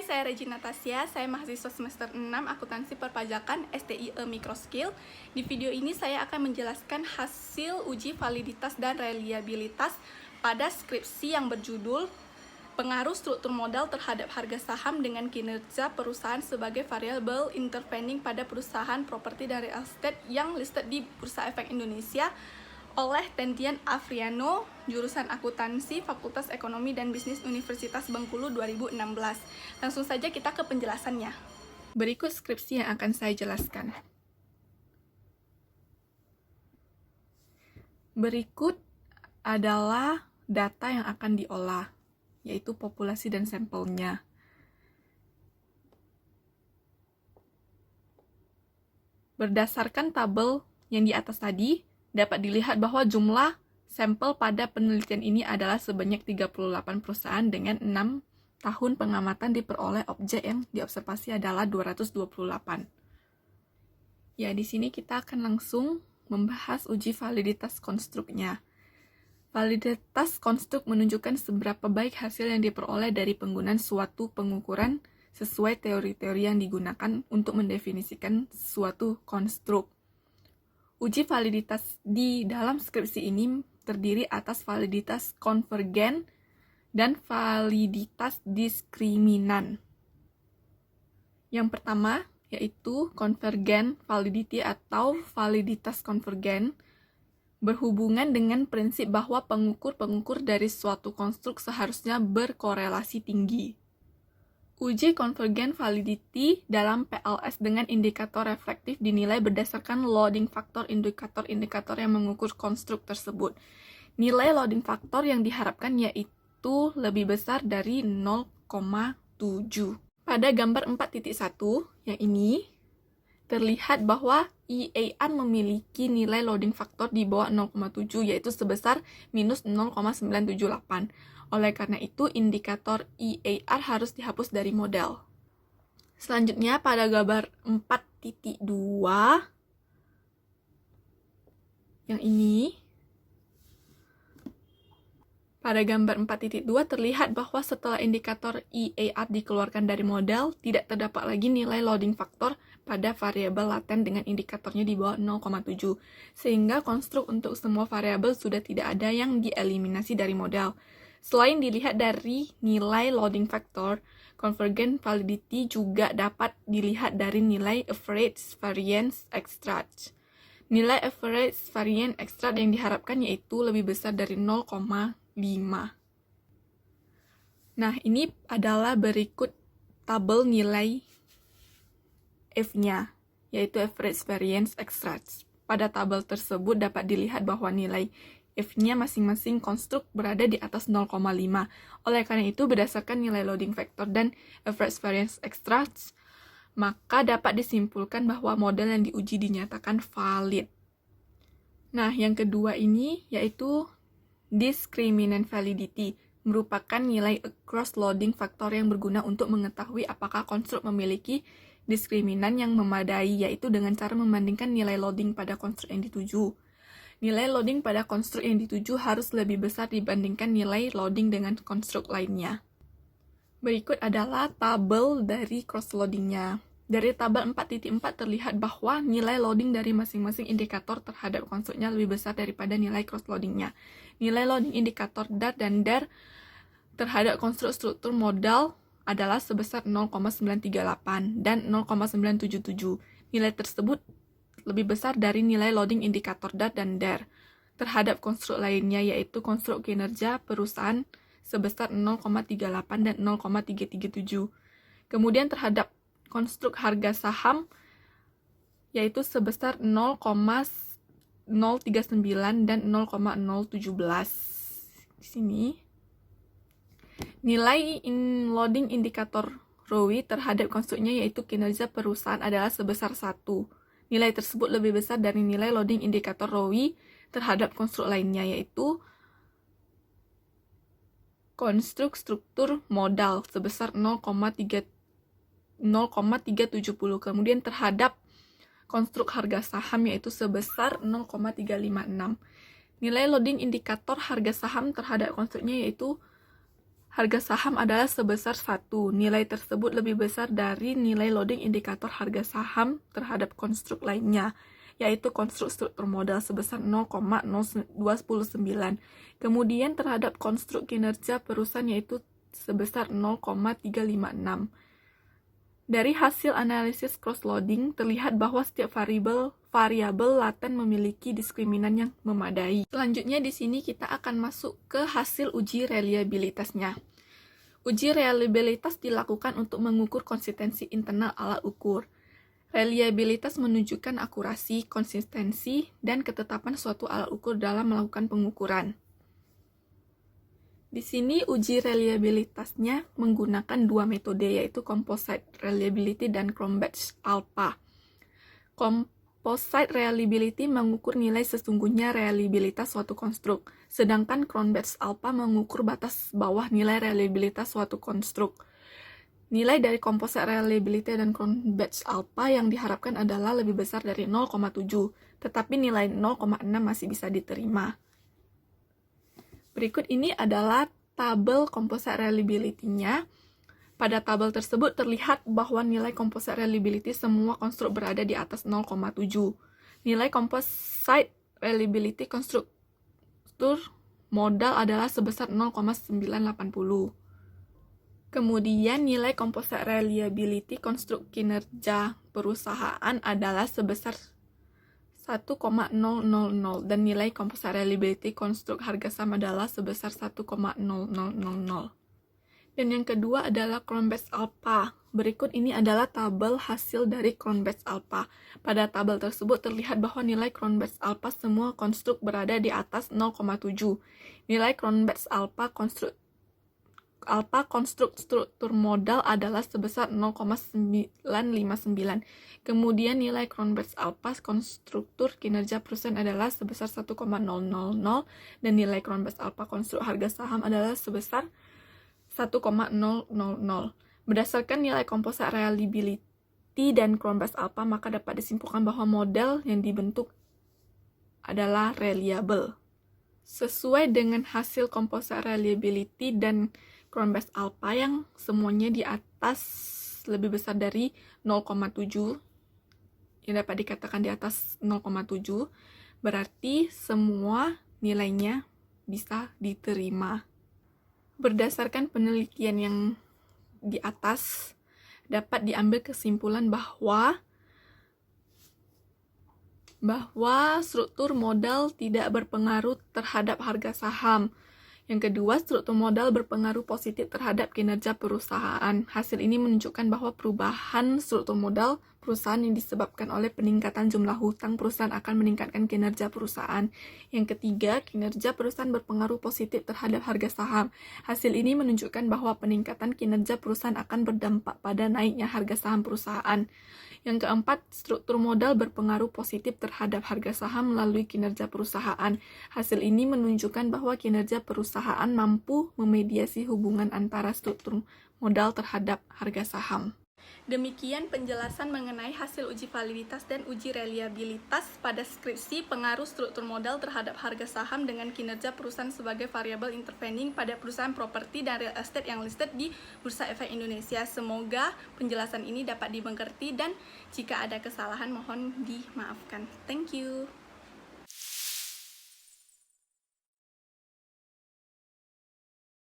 saya Regina Tasya, saya mahasiswa semester 6 Akuntansi Perpajakan STIE Microskill. Di video ini saya akan menjelaskan hasil uji validitas dan reliabilitas pada skripsi yang berjudul Pengaruh struktur modal terhadap harga saham dengan kinerja perusahaan sebagai variabel intervening pada perusahaan properti dan real estate yang listed di Bursa Efek Indonesia oleh Tentian Afriano, jurusan Akuntansi, Fakultas Ekonomi dan Bisnis Universitas Bengkulu 2016. Langsung saja kita ke penjelasannya. Berikut skripsi yang akan saya jelaskan. Berikut adalah data yang akan diolah, yaitu populasi dan sampelnya. Berdasarkan tabel yang di atas tadi, dapat dilihat bahwa jumlah sampel pada penelitian ini adalah sebanyak 38 perusahaan dengan 6 tahun pengamatan diperoleh objek yang diobservasi adalah 228. Ya, di sini kita akan langsung membahas uji validitas konstruknya. Validitas konstruk menunjukkan seberapa baik hasil yang diperoleh dari penggunaan suatu pengukuran sesuai teori-teori yang digunakan untuk mendefinisikan suatu konstruk. Uji validitas di dalam skripsi ini terdiri atas validitas konvergen dan validitas diskriminan. Yang pertama yaitu konvergen validity atau validitas konvergen berhubungan dengan prinsip bahwa pengukur-pengukur dari suatu konstruk seharusnya berkorelasi tinggi. Uji konvergen validity dalam PLS dengan indikator reflektif dinilai berdasarkan loading faktor indikator-indikator yang mengukur konstruk tersebut. Nilai loading faktor yang diharapkan yaitu lebih besar dari 0,7. Pada gambar 4.1 yang ini, terlihat bahwa IAR memiliki nilai loading faktor di bawah 0,7 yaitu sebesar minus 0,978. Oleh karena itu, indikator IAR harus dihapus dari model. Selanjutnya, pada gambar 4.2 yang ini, pada gambar 4.2 terlihat bahwa setelah indikator IAR dikeluarkan dari model, tidak terdapat lagi nilai loading faktor pada variabel laten dengan indikatornya di bawah 0,7, sehingga konstruk untuk semua variabel sudah tidak ada yang dieliminasi dari model. Selain dilihat dari nilai loading factor, convergent validity juga dapat dilihat dari nilai average variance extract. Nilai average variance extract yang diharapkan yaitu lebih besar dari 0,5. Nah, ini adalah berikut tabel nilai F-nya, yaitu average variance extract. Pada tabel tersebut dapat dilihat bahwa nilai F-nya masing-masing konstruk berada di atas 0,5. Oleh karena itu, berdasarkan nilai loading factor dan average variance extract, maka dapat disimpulkan bahwa model yang diuji dinyatakan valid. Nah, yang kedua ini yaitu discriminant validity, merupakan nilai across loading factor yang berguna untuk mengetahui apakah konstruk memiliki diskriminan yang memadai, yaitu dengan cara membandingkan nilai loading pada konstruk yang dituju. Nilai loading pada konstruk yang dituju harus lebih besar dibandingkan nilai loading dengan konstruk lainnya. Berikut adalah tabel dari cross-loadingnya. Dari tabel 4.4 terlihat bahwa nilai loading dari masing-masing indikator terhadap konstruknya lebih besar daripada nilai cross-loadingnya. Nilai loading indikator DAR dan DER terhadap konstruk struktur modal adalah sebesar 0,938 dan 0,977. Nilai tersebut lebih besar dari nilai loading indikator DAR dan DER terhadap konstruk lainnya, yaitu konstruk kinerja perusahaan sebesar 0,38 dan 0,337. Kemudian terhadap konstruk harga saham yaitu sebesar 0,039 dan 0,017. Di sini nilai loading indikator ROI terhadap konstruknya yaitu kinerja perusahaan adalah sebesar 1. Nilai tersebut lebih besar dari nilai loading indikator ROI terhadap konstruk lainnya, yaitu konstruk struktur modal sebesar 0,370. Kemudian terhadap konstruk harga saham yaitu sebesar 0,356. Nilai loading indikator harga saham terhadap konstruknya yaitu harga saham adalah sebesar 1. Nilai tersebut lebih besar dari nilai loading indikator harga saham terhadap konstruk lainnya, yaitu konstruk struktur modal sebesar 0,0219. Kemudian terhadap konstruk kinerja perusahaan yaitu sebesar 0,356. Dari hasil analisis cross-loading, terlihat bahwa setiap variabel laten memiliki diskriminan yang memadai. Selanjutnya di sini kita akan masuk ke hasil uji reliabilitasnya. Uji reliabilitas dilakukan untuk mengukur konsistensi internal alat ukur. Reliabilitas menunjukkan akurasi, konsistensi, dan ketetapan suatu alat ukur dalam melakukan pengukuran. Di sini uji reliabilitasnya menggunakan dua metode, yaitu Composite Reliability dan Cronbach's Alpha. Composite Reliability mengukur nilai sesungguhnya reliabilitas suatu konstruk, sedangkan Cronbach's Alpha mengukur batas bawah nilai reliabilitas suatu konstruk. Nilai dari Composite Reliability dan Cronbach's Alpha yang diharapkan adalah lebih besar dari 0,7, tetapi nilai 0,6 masih bisa diterima. Berikut ini adalah tabel Composite Reliability-nya. Pada tabel tersebut terlihat bahwa nilai Composite Reliability semua konstruk berada di atas 0,7. Nilai Composite Reliability konstruktur modal adalah sebesar 0,980. Kemudian nilai Composite Reliability konstruk kinerja perusahaan adalah sebesar 1,000 dan nilai Composite Reliability konstruk harga saham adalah sebesar 1,0000. Dan yang kedua adalah Cronbach's Alpha. Berikut ini adalah tabel hasil dari Cronbach's Alpha. Pada tabel tersebut terlihat bahwa nilai Cronbach's Alpha semua konstruk berada di atas 0,7. Nilai Cronbach's Alpha konstruk struktur modal adalah sebesar 0,959. Kemudian nilai Cronbach's Alpha konstruktur kinerja perusahaan adalah sebesar 1,000 dan nilai Cronbach's Alpha konstruk harga saham adalah sebesar 1,000. Berdasarkan nilai Composite Reliability dan Cronbach's Alpha, maka dapat disimpulkan bahwa model yang dibentuk adalah reliable. Sesuai dengan hasil Composite Reliability dan Cronbach's Alpha yang semuanya di atas lebih besar dari 0,7, yang dapat dikatakan di atas 0,7, berarti semua nilainya bisa diterima. Berdasarkan penelitian yang di atas, dapat diambil kesimpulan bahwa struktur modal tidak berpengaruh terhadap harga saham. Yang kedua, struktur modal berpengaruh positif terhadap kinerja perusahaan. Hasil ini menunjukkan bahwa perubahan struktur modal perusahaan yang disebabkan oleh peningkatan jumlah hutang perusahaan akan meningkatkan kinerja perusahaan. Yang ketiga, kinerja perusahaan berpengaruh positif terhadap harga saham. Hasil ini menunjukkan bahwa peningkatan kinerja perusahaan akan berdampak pada naiknya harga saham perusahaan. Yang keempat, struktur modal berpengaruh positif terhadap harga saham melalui kinerja perusahaan. Hasil ini menunjukkan bahwa kinerja perusahaan mampu memediasi hubungan antara struktur modal terhadap harga saham. Demikian penjelasan mengenai hasil uji validitas dan uji reliabilitas pada skripsi pengaruh struktur modal terhadap harga saham dengan kinerja perusahaan sebagai variabel intervening pada perusahaan properti dan real estate yang listed di Bursa Efek Indonesia. Semoga penjelasan ini dapat dimengerti dan jika ada kesalahan mohon dimaafkan. Thank you.